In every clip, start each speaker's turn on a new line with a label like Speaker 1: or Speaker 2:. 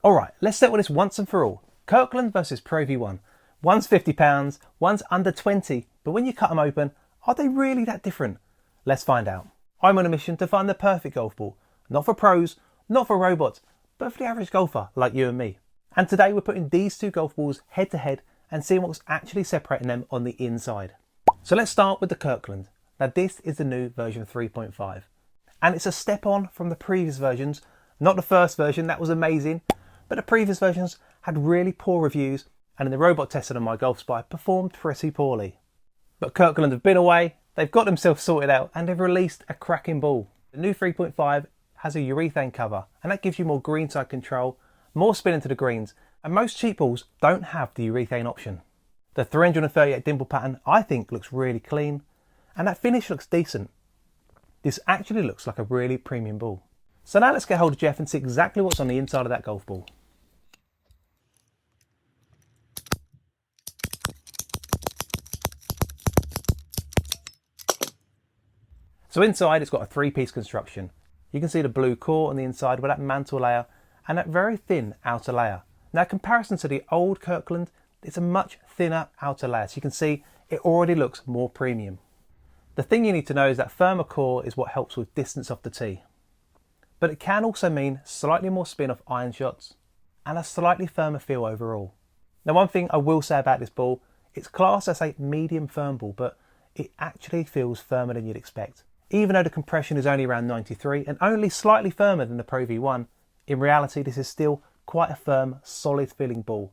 Speaker 1: Alright, let's settle this once and for all. Kirkland versus Pro V1. One's £50, one's under 20, but when you cut them open, are they really that different? Let's find out. I'm on a mission to find the perfect golf ball. Not for pros, not for robots, but for the average golfer like you and me. And today we're putting these two golf balls head to head and seeing what's actually separating them on the inside. So let's start with the Kirkland. Now this is the new version 3.5. And it's a step on from the previous versions. Not the first version, that was amazing, but the previous versions had really poor reviews and in the robot testing on my golf spy performed pretty poorly. But Kirkland have been away, they've got themselves sorted out and they've released a cracking ball. The new 3.5 has a urethane cover and that gives you more greenside control, more spin into the greens, and most cheap balls don't have the urethane option. The 338 dimple pattern I think looks really clean and that finish looks decent. This actually looks like a really premium ball. So now let's get hold of Jeff and see exactly what's on the inside of that golf ball. So inside it's got a three-piece construction. You can see the blue core on the inside with that mantle layer and that very thin outer layer. Now in comparison to the old Kirkland, it's a much thinner outer layer, so you can see it already looks more premium. The thing you need to know is that firmer core is what helps with distance off the tee. But it can also mean slightly more spin off iron shots and a slightly firmer feel overall. Now one thing I will say about this ball, it's classed as a medium firm ball, but it actually feels firmer than you'd expect. Even though the compression is only around 93 and only slightly firmer than the Pro V1, in reality this is still quite a firm, solid feeling ball.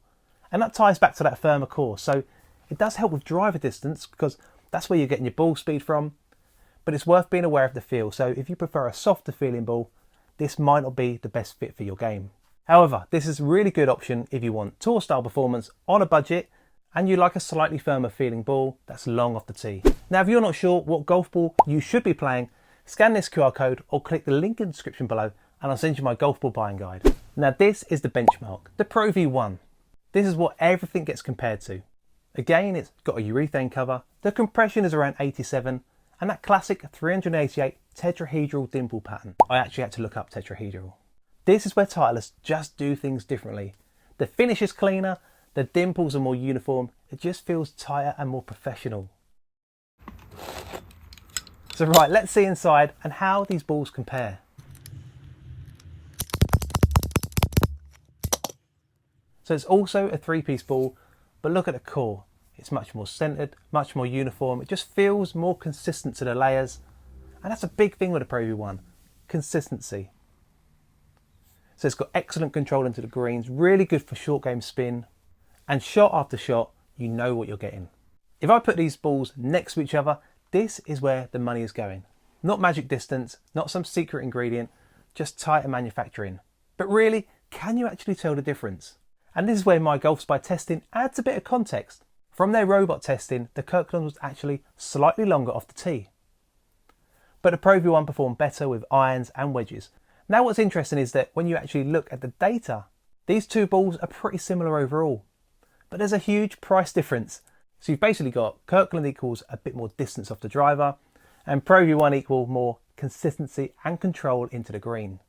Speaker 1: And that ties back to that firmer core, so it does help with driver distance because that's where you're getting your ball speed from, but it's worth being aware of the feel, so if you prefer a softer feeling ball, this might not be the best fit for your game. However, this is a really good option if you want tour style performance on a budget and you like a slightly firmer feeling ball that's long off the tee. Now if you're not sure what golf ball you should be playing, scan this QR code or click the link in the description below and I'll send you my golf ball buying guide. Now this is the benchmark, the Pro V1. This is what everything gets compared to. Again, it's got a urethane cover, the compression is around 87 and that classic 388 tetrahedral dimple pattern. I actually had to look up tetrahedral. This is where Titleists just do things differently. The finish is cleaner, the dimples are more uniform, it just feels tighter and more professional. So right, let's see inside and how these balls compare. So it's also a three-piece ball, but look at the core. It's much more centered, much more uniform. It just feels more consistent to the layers. And that's a big thing with the Pro V1, consistency. So it's got excellent control into the greens, really good for short game spin. And shot after shot, you know what you're getting. If I put these balls next to each other, this is where the money is going. Not magic distance, not some secret ingredient, just tighter manufacturing. But really, can you actually tell the difference? And this is where my Golf Spy testing adds a bit of context. From their robot testing, the Kirkland was actually slightly longer off the tee. But the Pro V1 performed better with irons and wedges. Now what's interesting is that when you actually look at the data, these two balls are pretty similar overall. But there's a huge price difference. So you've basically got Kirkland equals a bit more distance off the driver and Pro V1 equal more consistency and control into the green.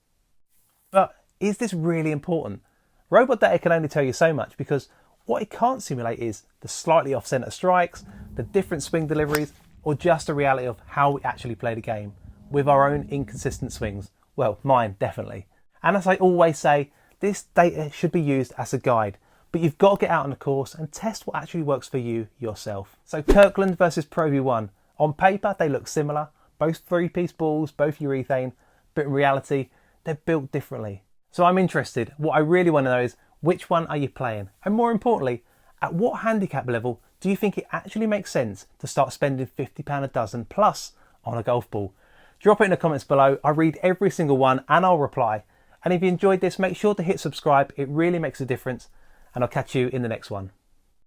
Speaker 1: But is this really important? Robot data can only tell you so much because what it can't simulate is the slightly off-centre strikes, the different swing deliveries, or just the reality of how we actually play the game with our own inconsistent swings. Well, mine definitely. And as I always say, this data should be used as a guide, but you've got to get out on the course and test what actually works for you yourself. So Kirkland versus Pro V1. On paper, they look similar, both three-piece balls, both urethane, but in reality, they're built differently. So I'm interested. What I really want to know is which one are you playing? And more importantly, at what handicap level do you think it actually makes sense to start spending £50 a dozen plus on a golf ball? Drop it in the comments below. I read every single one and I'll reply. And if you enjoyed this, make sure to hit subscribe. It really makes a difference. And I'll catch you in the next one.